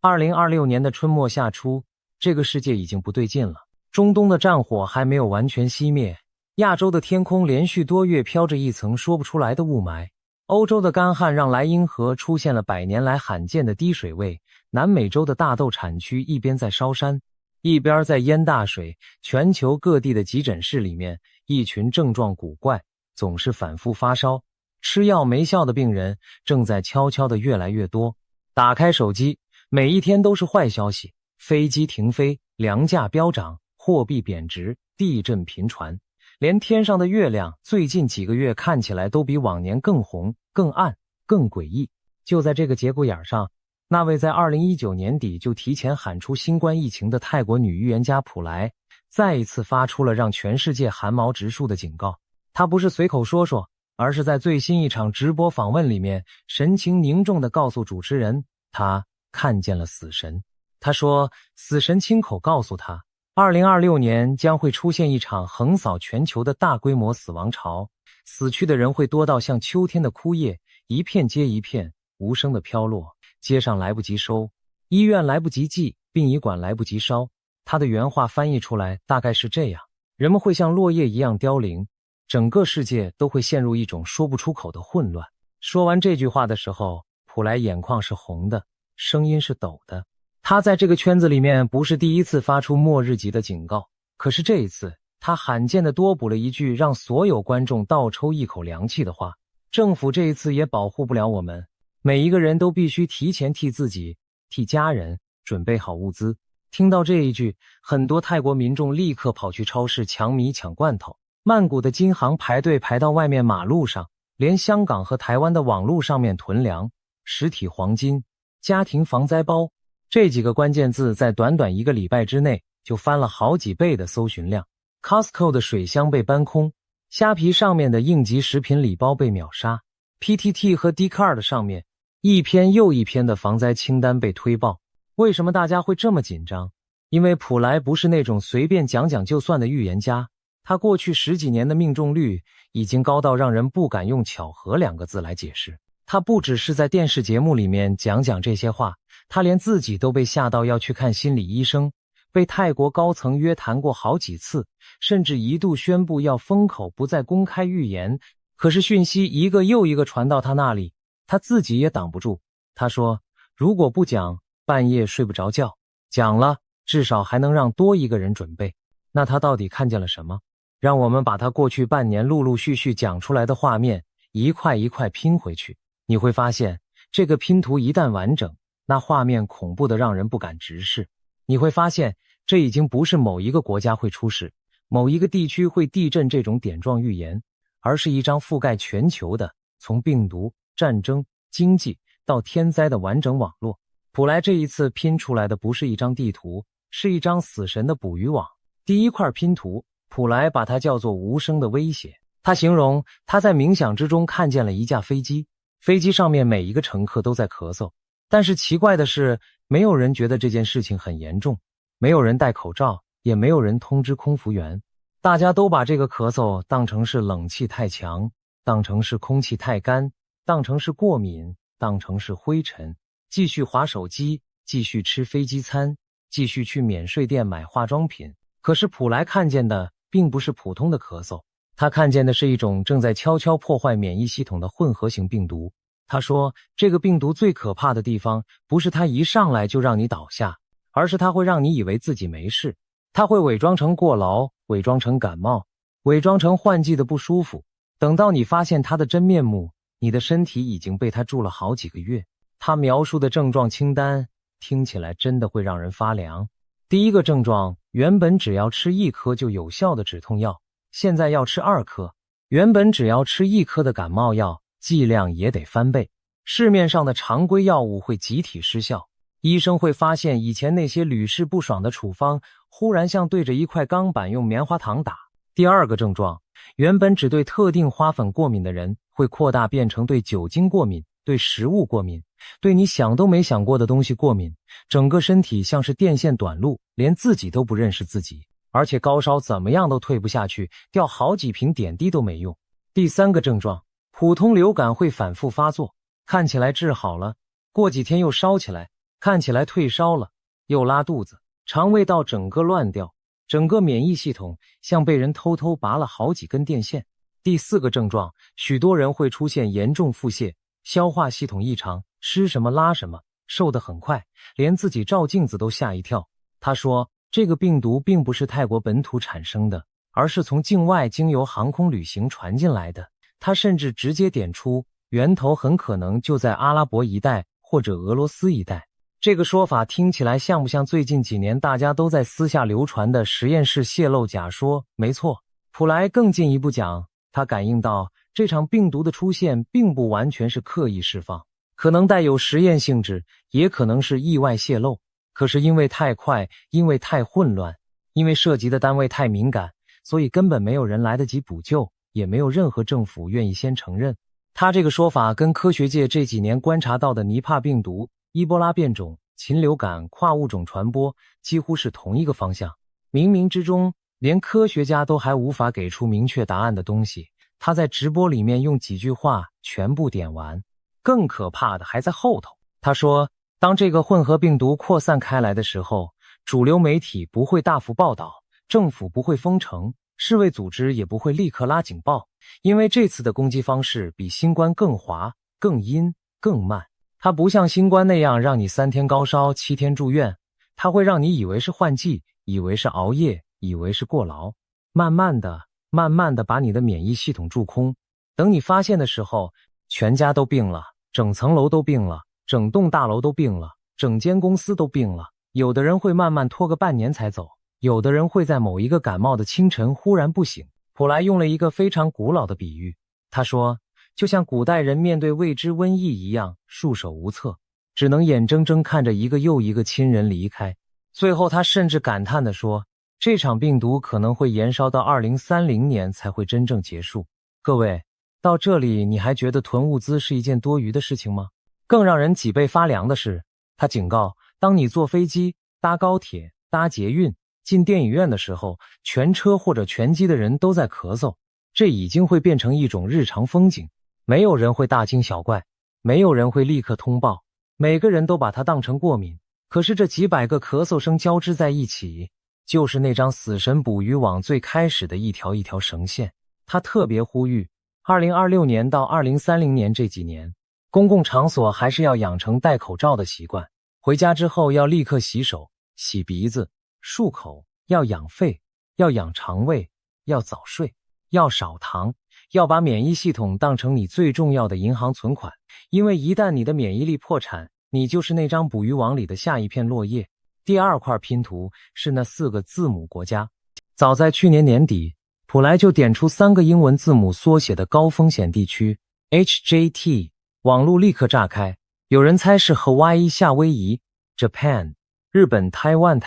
2026年的春末夏初，这个世界已经不对劲了。中东的战火还没有完全熄灭，亚洲的天空连续多月飘着一层说不出来的雾霾。欧洲的干旱让莱茵河出现了100年来罕见的低水位，南美洲的大豆产区一边在烧山，一边在淹大水。全球各地的急诊室里面，一群症状古怪、总是反复发烧、吃药没效的病人正在悄悄的越来越多。打开手机，每一天都是坏消息：飞机停飞，粮价飙涨，货币贬值，地震频传。连天上的月亮最近几个月看起来都比往年更红、更暗、更诡异。就在这个节骨眼上，那位在2019年底就提前喊出新冠疫情的泰国女预言家普莱，再一次发出了让全世界寒毛直竖的警告。她不是随口说说，而是在最新一场直播访问里面，神情凝重地告诉主持人，她看见了死神。她说，死神亲口告诉她，2026年将会出现一场横扫全球的大规模死亡潮，死去的人会多到像秋天的枯叶，一片接一片，无声的飘落。街上来不及收，医院来不及祭，殡仪馆来不及烧。他的原话翻译出来大概是这样：人们会像落叶一样凋零，整个世界都会陷入一种说不出口的混乱。说完这句话的时候，普莱眼眶是红的，声音是抖的。他在这个圈子里面不是第一次发出末日级的警告，可是这一次他罕见的多补了一句让所有观众倒抽一口凉气的话：政府这一次也保护不了我们，每一个人都必须提前替自己、替家人准备好物资。听到这一句，很多泰国民众立刻跑去超市抢米抢罐头，曼谷的金行排队排到外面马路上，连香港和台湾的网路上面囤粮、实体黄金、家庭防灾包，这几个关键字在短短1个礼拜之内就翻了好几倍的搜寻量。 Costco 的水箱被搬空，虾皮上面的应急食品礼包被秒杀， PTT 和 Dcard 上面一篇又一篇的防灾清单被推爆。为什么大家会这么紧张？因为普莱不是那种随便讲讲就算的预言家，他过去10几年的命中率已经高到让人不敢用巧合2个字来解释。他不只是在电视节目里面讲讲这些话，他连自己都被吓到要去看心理医生，被泰国高层约谈过好几次，甚至一度宣布要封口不再公开预言。可是讯息一个又一个传到他那里，他自己也挡不住。他说，如果不讲，半夜睡不着觉，讲了至少还能让多一个人准备。那他到底看见了什么？让我们把他过去半年陆陆续续讲出来的画面一块一块拼回去，你会发现这个拼图一旦完整，那画面恐怖的让人不敢直视。你会发现这已经不是某一个国家会出事，某一个地区会地震这种点状预言，而是一张覆盖全球的，从病毒、战争、经济到天灾的完整网络。普莱这一次拼出来的不是一张地图，是一张死神的捕鱼网。第一块拼图，普莱把它叫做无声的威胁。他形容他在冥想之中看见了一架飞机，飞机上面每一个乘客都在咳嗽，但是奇怪的是，没有人觉得这件事情很严重，没有人戴口罩，也没有人通知空服员。大家都把这个咳嗽当成是冷气太强，当成是空气太干，当成是过敏，当成是灰尘，继续滑手机，继续吃飞机餐，继续去免税店买化妆品。可是普莱看见的并不是普通的咳嗽，他看见的是一种正在悄悄破坏免疫系统的混合型病毒。他说，这个病毒最可怕的地方不是它一上来就让你倒下，而是它会让你以为自己没事。它会伪装成过劳，伪装成感冒，伪装成换季的不舒服。等到你发现它的真面目，你的身体已经被它住了好几个月。他描述的症状清单听起来真的会让人发凉。第一个症状，原本只要吃1颗就有效的止痛药，现在要吃2颗；原本只要吃1颗的感冒药，剂量也得翻倍。市面上的常规药物会集体失效，医生会发现以前那些屡试不爽的处方，忽然像对着一块钢板用棉花糖打。第二个症状，原本只对特定花粉过敏的人，会扩大变成对酒精过敏、对食物过敏，对你想都没想过的东西过敏，整个身体像是电线短路，连自己都不认识自己，而且高烧怎么样都退不下去，掉好几瓶点滴都没用。第三个症状，普通流感会反复发作，看起来治好了，过几天又烧起来，看起来退烧了，又拉肚子，肠胃道整个乱掉，整个免疫系统像被人偷偷拔了好几根电线。第4个症状，许多人会出现严重腹泻、消化系统异常，吃什么拉什么，瘦得很快，连自己照镜子都吓一跳。他说，这个病毒并不是泰国本土产生的，而是从境外经由航空旅行传进来的。他甚至直接点出，源头很可能就在阿拉伯一带或者俄罗斯一带。这个说法听起来像不像最近几年大家都在私下流传的实验室泄露假说？没错，普莱更进一步讲，他感应到这场病毒的出现并不完全是刻意释放，可能带有实验性质，也可能是意外泄露。可是因为太快，因为太混乱，因为涉及的单位太敏感，所以根本没有人来得及补救，也没有任何政府愿意先承认。他这个说法跟科学界这几年观察到的尼帕病毒、伊波拉变种、禽流感跨物种传播几乎是同一个方向。冥冥之中，连科学家都还无法给出明确答案的东西，他在直播里面用几句话全部点完。更可怕的还在后头。他说，当这个混合病毒扩散开来的时候，主流媒体不会大幅报道，政府不会封城，世卫组织也不会立刻拉警报，因为这次的攻击方式比新冠更滑、更阴、更慢。它不像新冠那样让你3天高烧7天住院，它会让你以为是换季，以为是熬夜，以为是过劳，慢慢的把你的免疫系统蛀空。等你发现的时候，全家都病了，整层楼都病了，整栋大楼都病了，整间公司都病了。有的人会慢慢拖个半年才走，有的人会在某一个感冒的清晨忽然不醒。普莱用了一个非常古老的比喻，他说，就像古代人面对未知瘟疫一样束手无策，只能眼睁睁看着一个又一个亲人离开。最后他甚至感叹地说，这场病毒可能会延烧到2030年才会真正结束。各位，到这里你还觉得囤物资是一件多余的事情吗？更让人脊背发凉的是，他警告，当你坐飞机、搭高铁、搭捷运、进电影院的时候，全车或者全机的人都在咳嗽，这已经会变成一种日常风景。没有人会大惊小怪，没有人会立刻通报，每个人都把它当成过敏。可是这几百个咳嗽声交织在一起，就是那张死神捕鱼网最开始的一条一条绳线。他特别呼吁，2026年到2030年这几年，公共场所还是要养成戴口罩的习惯，回家之后要立刻洗手、洗鼻子、漱口，要养肺，要养肠胃，要早睡，要少糖，要把免疫系统当成你最重要的银行存款，因为一旦你的免疫力破产，你就是那张捕鱼网里的下一片落叶。第2块拼图是那4个字母国家。早在去年年底，普莱就点出3个英文字母缩写的高风险地区 HJT， 网络立刻炸开，有人猜是 Hawaii 夏威夷、Japan 日本、台湾，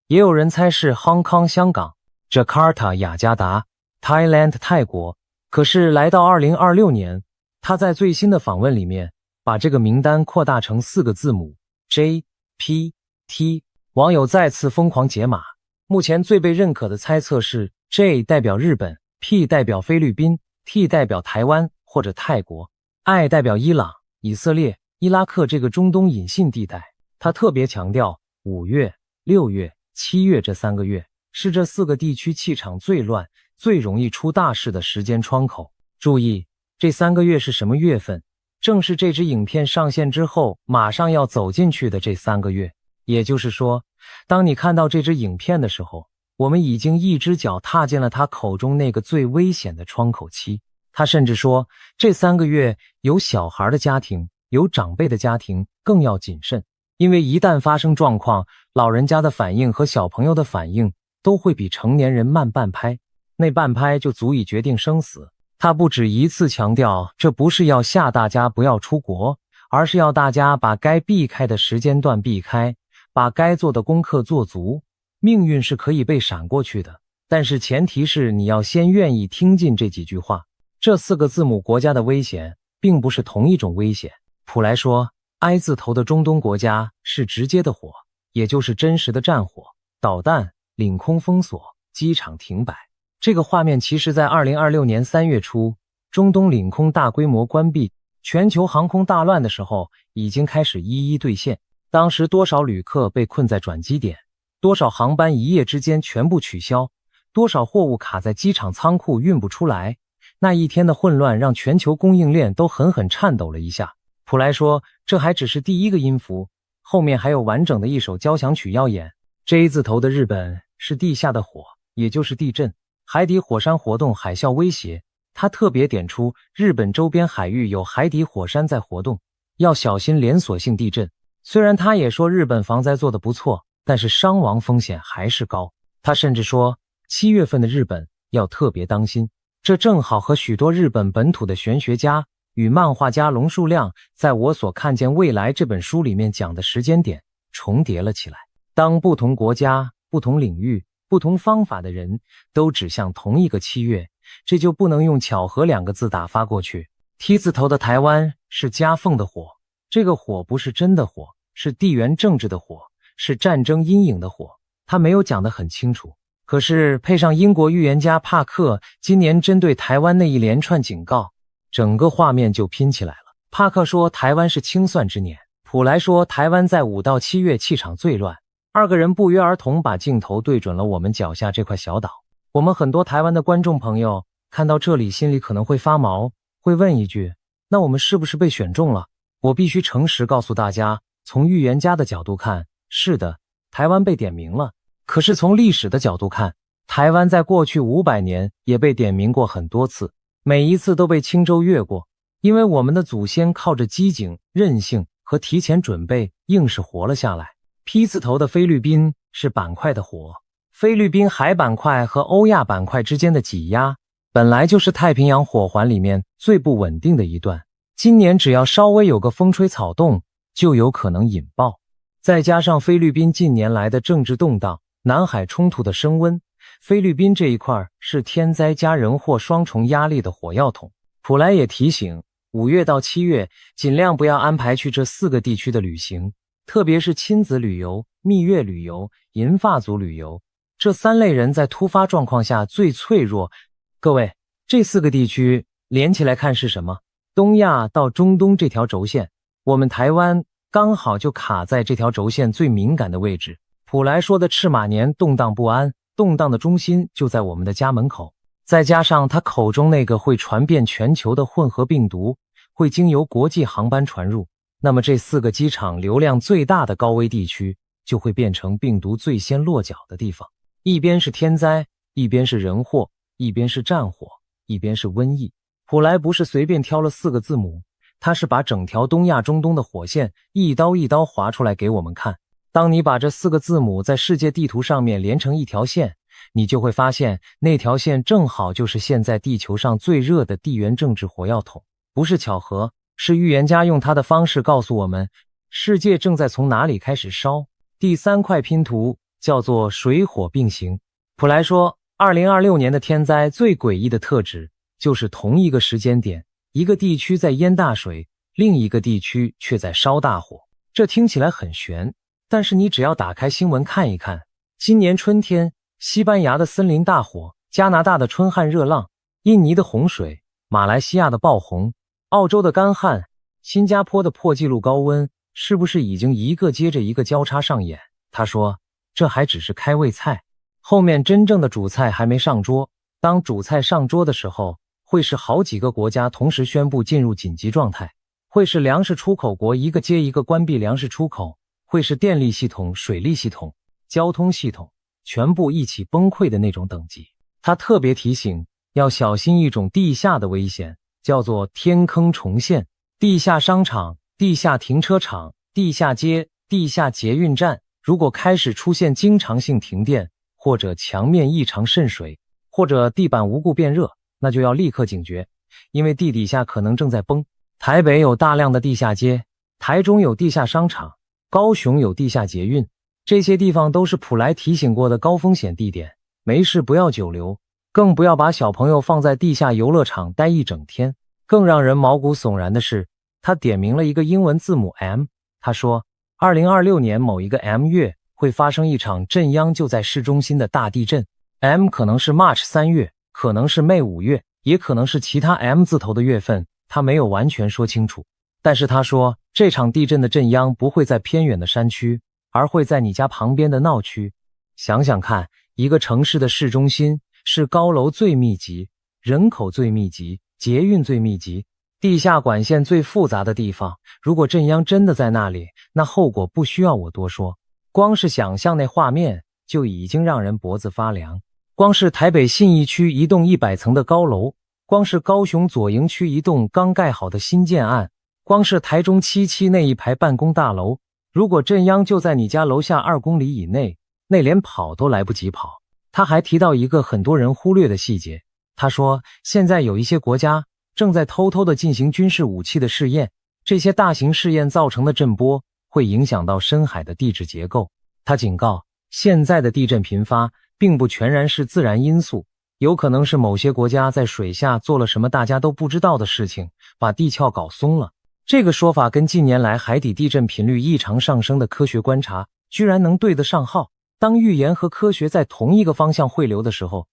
也有人猜是 Hong Kong 香港、Jakarta 雅加达、Thailand 泰国。可是来到2026年，他在最新的访问里面把这个名单扩大成4个字母 JPT， 网友再次疯狂解码。目前最被认可的猜测是 J 代表日本， P 代表菲律宾， T 代表台湾或者泰国， I 代表伊朗、以色列、伊拉克这个中东隐性地带。他特别强调5月、6月、7月这3个月是这4个地区气场最乱、最容易出大事的时间窗口。注意，这3个月是什么月份？正是这支影片上线之后马上要走进去的这3个月。也就是说，当你看到这支影片的时候，我们已经一只脚踏进了他口中那个最危险的窗口期。他甚至说，这3个月有小孩的家庭、有长辈的家庭更要谨慎，因为一旦发生状况，老人家的反应和小朋友的反应都会比成年人慢半拍，那半拍就足以决定生死。他不止一次强调，这不是要吓大家不要出国，而是要大家把该避开的时间段避开，把该做的功课做足。命运是可以被闪过去的，但是前提是你要先愿意听进这几句话。这4个字母国家的危险并不是同一种危险。普莱说， I 字头的中东国家是直接的火，也就是真实的战火，导弹、领空封锁、机场停摆。这个画面其实在2026年3月初，中东领空大规模关闭，全球航空大乱的时候已经开始一一兑现。当时多少旅客被困在转机点，多少航班一夜之间全部取消，多少货物卡在机场仓库运不出来，那一天的混乱让全球供应链都狠狠颤抖了一下。普莱说，这还只是第一个音符，后面还有完整的一首交响曲要演。J 字头的日本是地下的火，也就是地震，海底火山活动，海啸威胁。他特别点出日本周边海域有海底火山在活动，要小心连锁性地震。虽然他也说日本防灾做得不错，但是伤亡风险还是高。他甚至说7月份的日本要特别当心，这正好和许多日本本土的玄学家与漫画家龙树亮在我所看见未来这本书里面讲的时间点重叠了起来。当不同国家、不同领域、不同方法的人都指向同一个7月，这就不能用巧合2个字打发过去。T 字头的台湾是夹缝的火，这个火不是真的火，是地缘政治的火，是战争阴影的火，他没有讲得很清楚。可是配上英国预言家帕克今年针对台湾那一连串警告，整个画面就拼起来了。帕克说台湾是清算之年，普莱说台湾在5到7月气场最乱。2个人不约而同把镜头对准了我们脚下这块小岛。我们很多台湾的观众朋友看到这里心里可能会发毛，会问一句，那我们是不是被选中了？我必须诚实告诉大家，从预言家的角度看，是的，台湾被点名了。可是从历史的角度看，台湾在过去500年也被点名过很多次，每一次都被轻舟越过，因为我们的祖先靠着机警、韧性和提前准备，硬是活了下来。P 字头的菲律宾是板块的火，菲律宾海板块和欧亚板块之间的挤压，本来就是太平洋火环里面最不稳定的一段，今年只要稍微有个风吹草动，就有可能引爆。再加上菲律宾近年来的政治动荡，南海冲突的升温，菲律宾这一块是天灾加人祸双重压力的火药桶。普莱也提醒，5月到7月尽量不要安排去这4个地区的旅行，特别是亲子旅游、蜜月旅游、银发族旅游，这3类人在突发状况下最脆弱。各位，这4个地区连起来看是什么？东亚到中东这条轴线，我们台湾刚好就卡在这条轴线最敏感的位置。普莱说的赤马年动荡不安，动荡的中心就在我们的家门口，再加上他口中那个会传遍全球的混合病毒，会经由国际航班传入，那么这4个机场流量最大的高危地区就会变成病毒最先落脚的地方。一边是天灾，一边是人祸，一边是战火，一边是瘟疫。普莱不是随便挑了4个字母，他是把整条东亚中东的火线一刀一刀划出来给我们看。当你把这4个字母在世界地图上面连成一条线，你就会发现那条线正好就是现在地球上最热的地缘政治火药桶。不是巧合，是预言家用他的方式告诉我们，世界正在从哪里开始烧。第3块拼图叫做水火并行。普莱说2026年的天灾最诡异的特质就是同一个时间点，一个地区在淹大水，另一个地区却在烧大火。这听起来很悬，但是你只要打开新闻看一看，今年春天西班牙的森林大火，加拿大的春旱热浪，印尼的洪水，马来西亚的爆洪，澳洲的干旱，新加坡的破纪录高温，是不是已经一个接着一个交叉上演？他说这还只是开胃菜，后面真正的主菜还没上桌。当主菜上桌的时候，会是好几个国家同时宣布进入紧急状态，会是粮食出口国一个接一个关闭粮食出口，会是电力系统、水利系统、交通系统全部一起崩溃的那种等级。他特别提醒要小心一种地下的危险，叫做天坑重现。地下商场、地下停车场、地下街、地下捷运站如果开始出现经常性停电，或者墙面异常渗水，或者地板无故变热，那就要立刻警觉，因为地底下可能正在崩。台北有大量的地下街，台中有地下商场，高雄有地下捷运，这些地方都是普莱提醒过的高风险地点，没事不要久留，更不要把小朋友放在地下游乐场待一整天。更让人毛骨悚然的是，他点明了一个英文字母 M， 他说2026年某一个 M 月会发生一场震央就在市中心的大地震。 M 可能是 March 3月，可能是 May 5月，也可能是其他 M 字头的月份，他没有完全说清楚。但是他说这场地震的震央不会在偏远的山区，而会在你家旁边的闹区。想想看，一个城市的市中心是高楼最密集、人口最密集、捷运最密集、地下管线最复杂的地方，如果震央真的在那里，那后果不需要我多说，光是想象那画面就已经让人脖子发凉。光是台北信义区一栋100层的高楼，光是高雄左营区一栋刚盖好的新建案，光是台中七期那一排办公大楼，如果震央就在你家楼下2公里以内，那连跑都来不及跑。他还提到一个很多人忽略的细节，他说现在有一些国家正在偷偷地进行军事武器的试验，这些大型试验造成的震波会影响到深海的地质结构。他警告，现在的地震频发并不全然是自然因素，有可能是某些国家在水下做了什么大家都不知道的事情，把地壳搞松了。这个说法跟近年来海底地震频率异常上升的科学观察居然能对得上号。当预言和科学在同一个方向汇流的时候，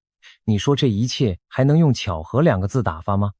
你说这一切还能用巧合2个字打发吗？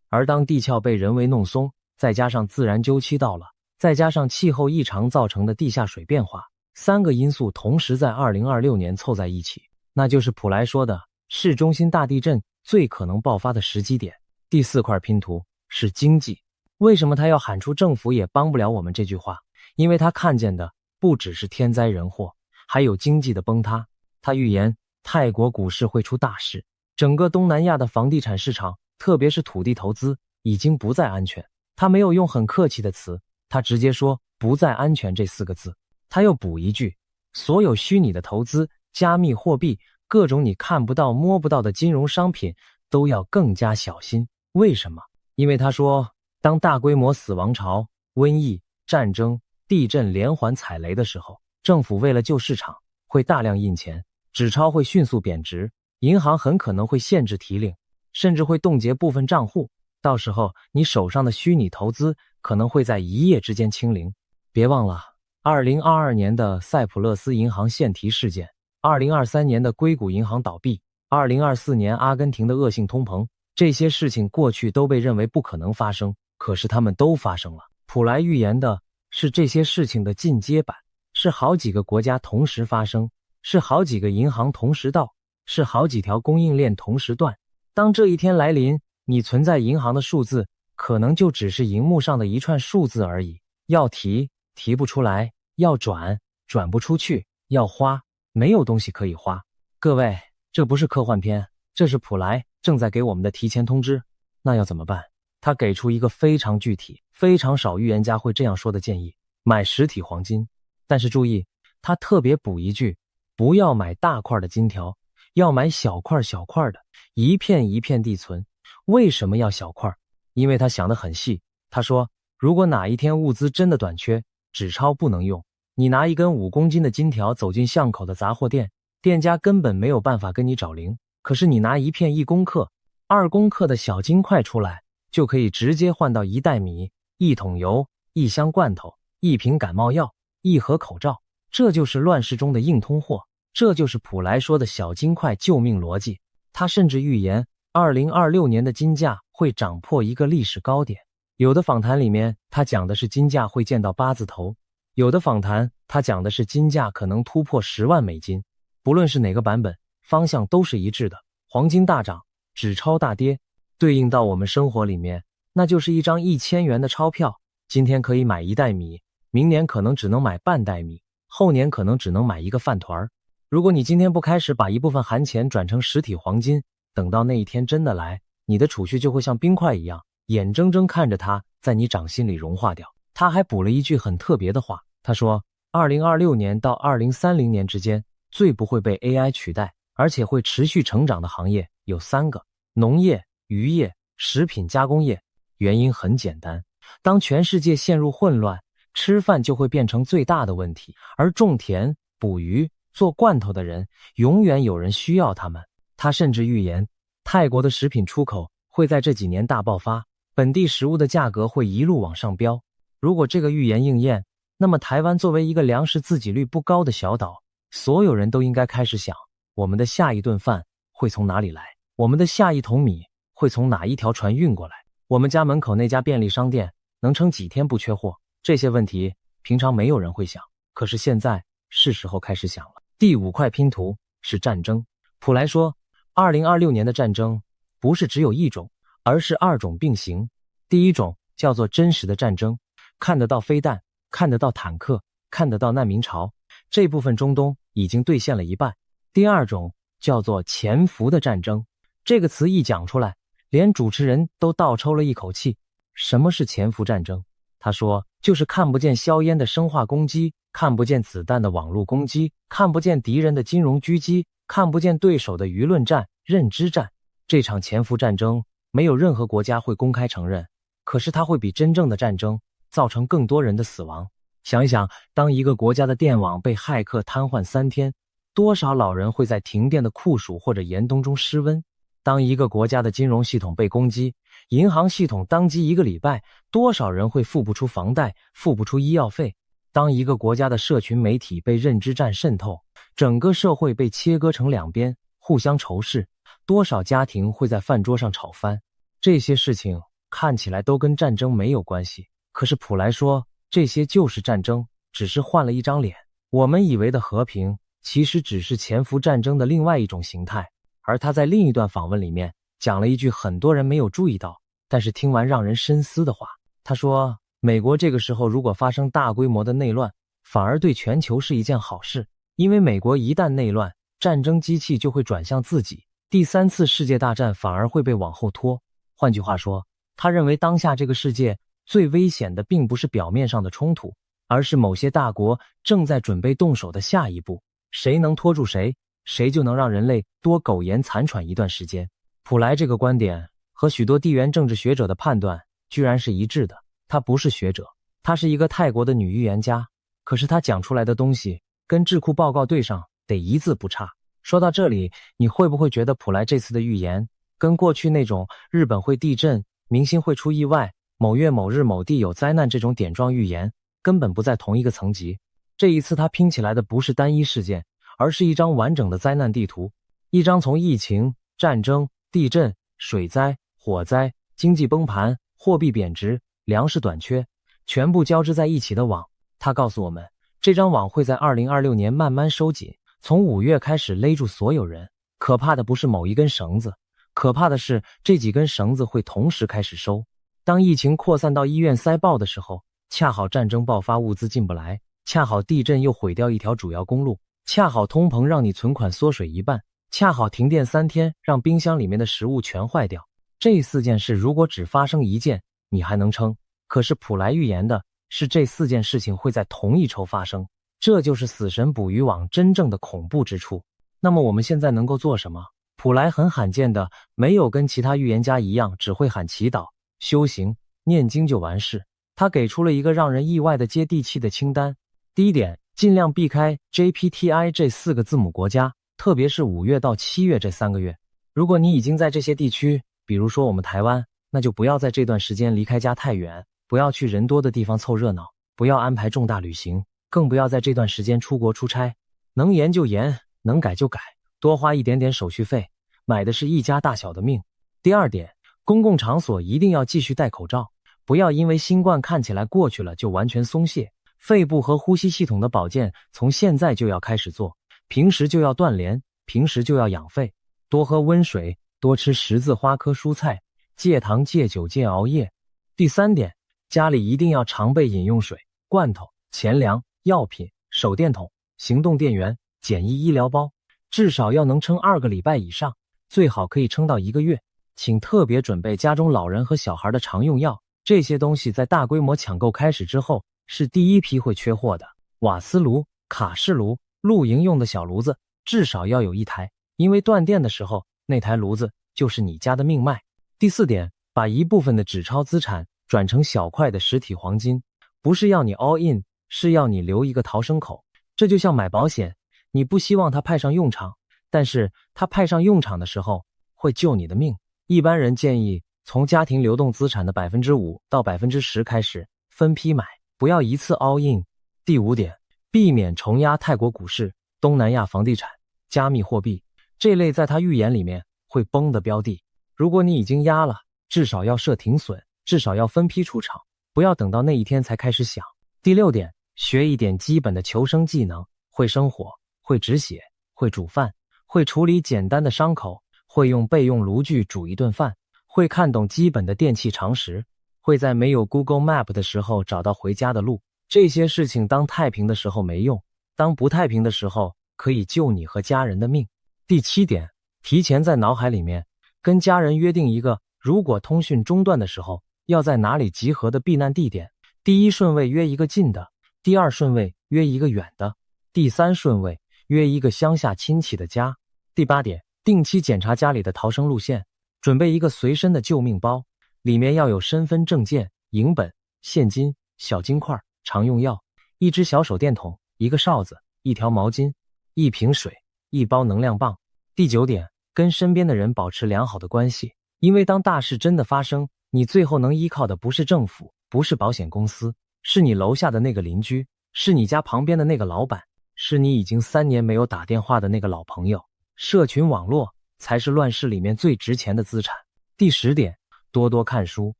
而当地壳被人为弄松，再加上自然周期到了，再加上气候异常造成的地下水变化，3个因素同时在2026年凑在一起，那就是普莱说的市中心大地震最可能爆发的时机点。第4块拼图是经济。为什么他要喊出政府也帮不了我们这句话？因为他看见的不只是天灾人祸，还有经济的崩塌。他预言泰国股市会出大事，整个东南亚的房地产市场，特别是土地投资已经不再安全。他没有用很客气的词，他直接说不再安全这4个字。他又补一句，所有虚拟的投资、加密货币、各种你看不到摸不到的金融商品都要更加小心。为什么？因为他说，当大规模死亡潮、瘟疫、战争、地震连环踩雷的时候，政府为了救市场会大量印钱，纸钞会迅速贬值，银行很可能会限制提领，甚至会冻结部分账户，到时候你手上的虚拟投资可能会在一夜之间清零。别忘了2022年的塞浦路斯银行限提事件，2023年的硅谷银行倒闭，2024年阿根廷的恶性通膨，这些事情过去都被认为不可能发生，可是他们都发生了。普莱预言的是这些事情的进阶版，是好几个国家同时发生，是好几个银行同时到，是好几条供应链同时断。当这一天来临，你存在银行的数字可能就只是荧幕上的一串数字而已，要提提不出来，要转转不出去，要花没有东西可以花。各位，这不是科幻片，这是普莱正在给我们的提前通知。那要怎么办？他给出一个非常具体、非常少预言家会这样说的建议：买实体黄金。但是注意，他特别补一句，不要买大块的金条，要买小块小块的，一片一片地存。为什么要小块？因为他想得很细。他说，如果哪一天物资真的短缺，纸钞不能用，你拿一根5公斤的金条走进巷口的杂货店，店家根本没有办法跟你找零。可是你拿一片1公克、2公克的小金块出来，就可以直接换到1袋米、1桶油、1箱罐头、1瓶感冒药、1盒口罩。这就是乱世中的硬通货，这就是普莱说的小金块救命逻辑。他甚至预言2026年的金价会涨破一个历史高点。有的访谈里面他讲的是金价会见到8字头，有的访谈他讲的是金价可能突破10万美金。不论是哪个版本，方向都是一致的，黄金大涨，纸钞大跌。对应到我们生活里面，那就是一张1000元的钞票，今天可以买1袋米，明年可能只能买半袋米，后年可能只能买一个饭团。如果你今天不开始把一部分寒钱转成实体黄金，等到那一天真的来，你的储蓄就会像冰块一样，眼睁睁看着它在你掌心里融化掉。他还补了一句很特别的话，他说2026年到2030年之间，最不会被 AI 取代，而且会持续成长的行业有3个：农业、渔业、食品加工业。原因很简单，当全世界陷入混乱，吃饭就会变成最大的问题，而种田、捕鱼、做罐头的人，永远有人需要他们。他甚至预言，泰国的食品出口会在这几年大爆发，本地食物的价格会一路往上飙。如果这个预言应验，那么台湾作为一个粮食自给率不高的小岛，所有人都应该开始想，我们的下一顿饭会从哪里来？我们的下一桶米会从哪一条船运过来？我们家门口那家便利商店能撑几天不缺货？这些问题平常没有人会想，可是现在是时候开始想了。第5块拼图是战争。普莱说，2026年的战争不是只有一种，而是2种并行。第一种叫做真实的战争，看得到飞弹，看得到坦克，看得到难民潮，这部分中东已经兑现了一半。第二种叫做潜伏的战争，这个词一讲出来，连主持人都倒抽了一口气。什么是潜伏战争？他说，就是看不见硝烟的生化攻击，看不见子弹的网络攻击，看不见敌人的金融狙击，看不见对手的舆论战、认知战。这场潜伏战争没有任何国家会公开承认，可是它会比真正的战争造成更多人的死亡。想一想，当一个国家的电网被骇客瘫痪3天，多少老人会在停电的酷暑或者严冬中失温？当一个国家的金融系统被攻击，银行系统当机1个礼拜，多少人会付不出房贷，付不出医药费？当一个国家的社群媒体被认知战渗透，整个社会被切割成2边，互相仇视，多少家庭会在饭桌上吵翻？这些事情看起来都跟战争没有关系，可是普莱说，这些就是战争，只是换了一张脸。我们以为的和平，其实只是潜伏战争的另外一种形态。而他在另一段访问里面讲了一句很多人没有注意到，但是听完让人深思的话。他说，美国这个时候如果发生大规模的内乱，反而对全球是一件好事，因为美国一旦内乱，战争机器就会转向自己，第3次世界大战反而会被往后拖。换句话说，他认为当下这个世界最危险的并不是表面上的冲突，而是某些大国正在准备动手的下一步，谁能拖住谁，谁就能让人类多苟延残喘一段时间。普莱这个观点和许多地缘政治学者的判断居然是一致的。他不是学者，他是一个泰国的女预言家，可是他讲出来的东西跟智库报告对上得一字不差。说到这里，你会不会觉得普莱这次的预言跟过去那种日本会地震、明星会出意外、某月某日某地有灾难这种点状预言根本不在同一个层级？这一次他拼起来的不是单一事件，而是一张完整的灾难地图，一张从疫情、战争、地震、水灾、火灾、经济崩盘、货币贬值、粮食短缺，全部交织在一起的网。他告诉我们，这张网会在2026年慢慢收紧，从5月开始勒住所有人。可怕的不是某一根绳子，可怕的是这几根绳子会同时开始收。当疫情扩散到医院塞爆的时候，恰好战争爆发，物资进不来，恰好地震又毁掉一条主要公路，恰好通膨让你存款缩水一半，恰好停电3天让冰箱里面的食物全坏掉。这4件事如果只发生一件，你还能撑，可是普莱预言的是这4件事情会在同一周发生，这就是死神捕鱼网真正的恐怖之处。那么我们现在能够做什么？普莱很罕见的没有跟其他预言家一样只会喊祈祷、修行、念经就完事，他给出了一个让人意外的接地气的清单。第一点，尽量避开 JPTI 这4个字母国家，特别是5月到7月这3个月。如果你已经在这些地区，比如说我们台湾，那就不要在这段时间离开家太远，不要去人多的地方凑热闹，不要安排重大旅行，更不要在这段时间出国出差。能延就延，能改就改，多花一点点手续费，买的是一家大小的命。第二点，公共场所一定要继续戴口罩，不要因为新冠看起来过去了就完全松懈。肺部和呼吸系统的保健从现在就要开始做，平时就要锻炼，平时就要养肺，多喝温水，多吃十字花科蔬菜，戒糖戒酒戒熬夜。第三点，家里一定要常备饮用水、罐头、钱粮、药品、手电筒、行动电源、简易医疗包，至少要能撑2个礼拜以上，最好可以撑到1个月。请特别准备家中老人和小孩的常用药，这些东西在大规模抢购开始之后是第一批会缺货的。瓦斯炉、卡式炉、露营用的小炉子至少要有1台，因为断电的时候那台炉子就是你家的命脉。第四点，把一部分的纸钞资产转成小块的实体黄金，不是要你 all in， 是要你留一个逃生口。这就像买保险，你不希望它派上用场，但是它派上用场的时候会救你的命。一般人建议从家庭流动资产的 5% 到 10% 开始分批买，不要一次 all in。第五点，避免重压泰国股市、东南亚房地产、加密货币这类在他预言里面会崩的标的。如果你已经压了，至少要设停损，至少要分批出场，不要等到那一天才开始想。第6点，学一点基本的求生技能，会生火，会止血，会煮饭，会处理简单的伤口，会用备用炉具煮一顿饭，会看懂基本的电器常识，会在没有 Google Map 的时候找到回家的路。这些事情当太平的时候没用，当不太平的时候可以救你和家人的命。第7点，提前在脑海里面跟家人约定一个如果通讯中断的时候要在哪里集合的避难地点，第1顺位约一个近的，第2顺位约一个远的，第3顺位约一个乡下亲戚的家。第8点，定期检查家里的逃生路线，准备一个随身的救命包，里面要有身份证件、银本、现金、小金块、常用药，一只小手电筒，一个哨子，一条毛巾，一瓶水，一包能量棒。第9点，跟身边的人保持良好的关系，因为当大事真的发生，你最后能依靠的不是政府，不是保险公司，是你楼下的那个邻居，是你家旁边的那个老板，是你已经3年没有打电话的那个老朋友。社群网络才是乱世里面最值钱的资产。第10点，多多看书，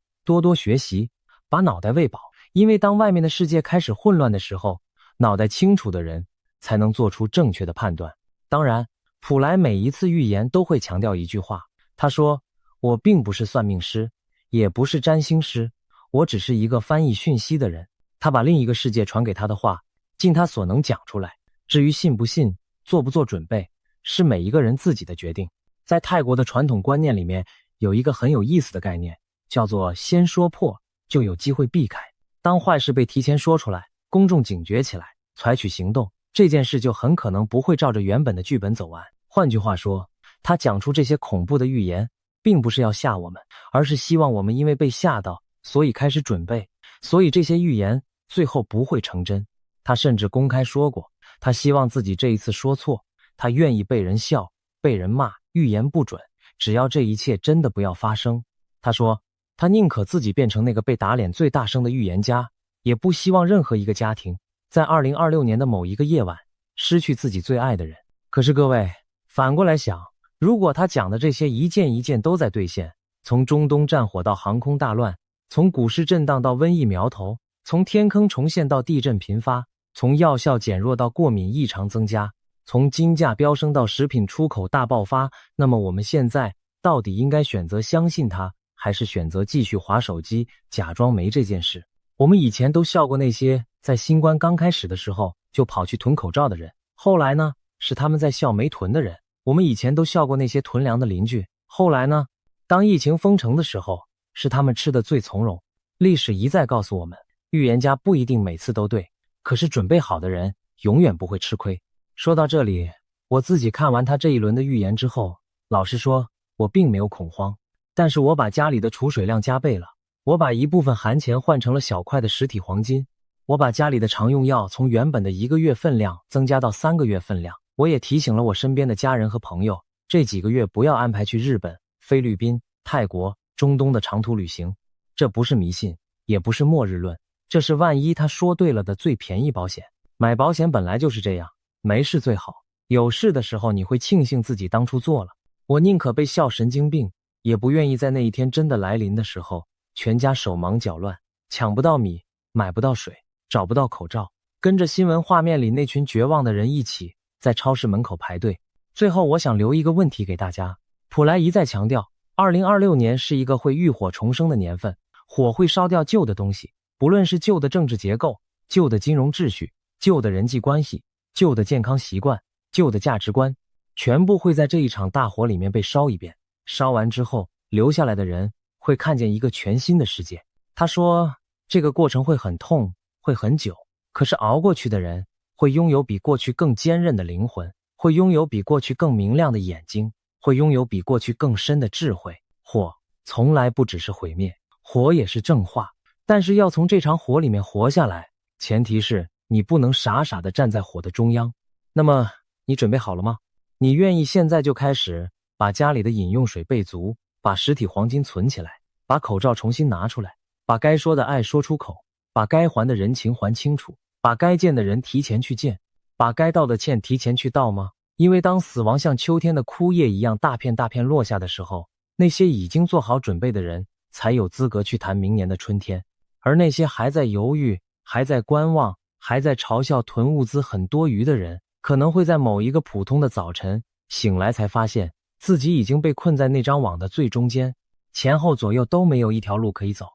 多多学习，把脑袋喂饱，因为当外面的世界开始混乱的时候，脑袋清楚的人才能做出正确的判断。当然，普莱每一次预言都会强调一句话，他说，我并不是算命师，也不是占星师，我只是一个翻译讯息的人。他把另一个世界传给他的话，尽他所能讲出来。至于信不信，做不做准备，是每一个人自己的决定。在泰国的传统观念里面，有一个很有意思的概念，叫做先说破，就有机会避开。当坏事被提前说出来，公众警觉起来，采取行动，这件事就很可能不会照着原本的剧本走完。换句话说，他讲出这些恐怖的预言，并不是要吓我们，而是希望我们因为被吓到，所以开始准备，所以这些预言最后不会成真。他甚至公开说过，他希望自己这一次说错，他愿意被人笑，被人骂，预言不准，只要这一切真的不要发生。他说，他宁可自己变成那个被打脸最大声的预言家，也不希望任何一个家庭在2026年的某一个夜晚失去自己最爱的人。可是各位，反过来想，如果他讲的这些一件一件都在兑现，从中东战火到航空大乱，从股市震荡到瘟疫苗头，从天坑重现到地震频发，从药效减弱到过敏异常增加，从金价飙升到食品出口大爆发，那么我们现在到底应该选择相信他，还是选择继续滑手机假装没这件事？我们以前都笑过那些在新冠刚开始的时候就跑去囤口罩的人，后来呢，是他们在笑没囤的人。我们以前都笑过那些囤粮的邻居，后来呢，当疫情封城的时候，是他们吃的最从容。历史一再告诉我们，预言家不一定每次都对，可是准备好的人永远不会吃亏。说到这里，我自己看完他这一轮的预言之后，老实说，我并没有恐慌，但是我把家里的储水量加倍了，我把一部分寒钱换成了小块的实体黄金，我把家里的常用药从原本的1个月分量增加到3个月分量。我也提醒了我身边的家人和朋友，这几个月不要安排去日本、菲律宾、泰国、中东的长途旅行。这不是迷信，也不是末日论，这是万一他说对了的最便宜保险。买保险本来就是这样，没事最好，有事的时候你会庆幸自己当初做了。我宁可被笑神经病，也不愿意在那一天真的来临的时候，全家手忙脚乱，抢不到米，买不到水，找不到口罩，跟着新闻画面里那群绝望的人一起在超市门口排队。最后我想留一个问题给大家，普莱一再强调2026年是一个会浴火重生的年份，火会烧掉旧的东西，不论是旧的政治结构、旧的金融秩序、旧的人际关系、旧的健康习惯、旧的价值观，全部会在这一场大火里面被烧一遍。烧完之后，留下来的人会看见一个全新的世界。他说，这个过程会很痛，会很久，可是熬过去的人会拥有比过去更坚韧的灵魂，会拥有比过去更明亮的眼睛，会拥有比过去更深的智慧。火从来不只是毁灭，火也是正化，但是要从这场火里面活下来，前提是你不能傻傻地站在火的中央。那么你准备好了吗？你愿意现在就开始把家里的饮用水备足，把实体黄金存起来，把口罩重新拿出来，把该说的爱说出口，把该还的人情还清楚，把该见的人提前去见，把该道的歉提前去道吗？因为当死亡像秋天的枯叶一样大片大片落下的时候，那些已经做好准备的人才有资格去谈明年的春天，而那些还在犹豫、还在观望，还在嘲笑囤物资很多余的人，可能会在某一个普通的早晨醒来，才发现自己已经被困在那张网的最中间，前后左右都没有一条路可以走。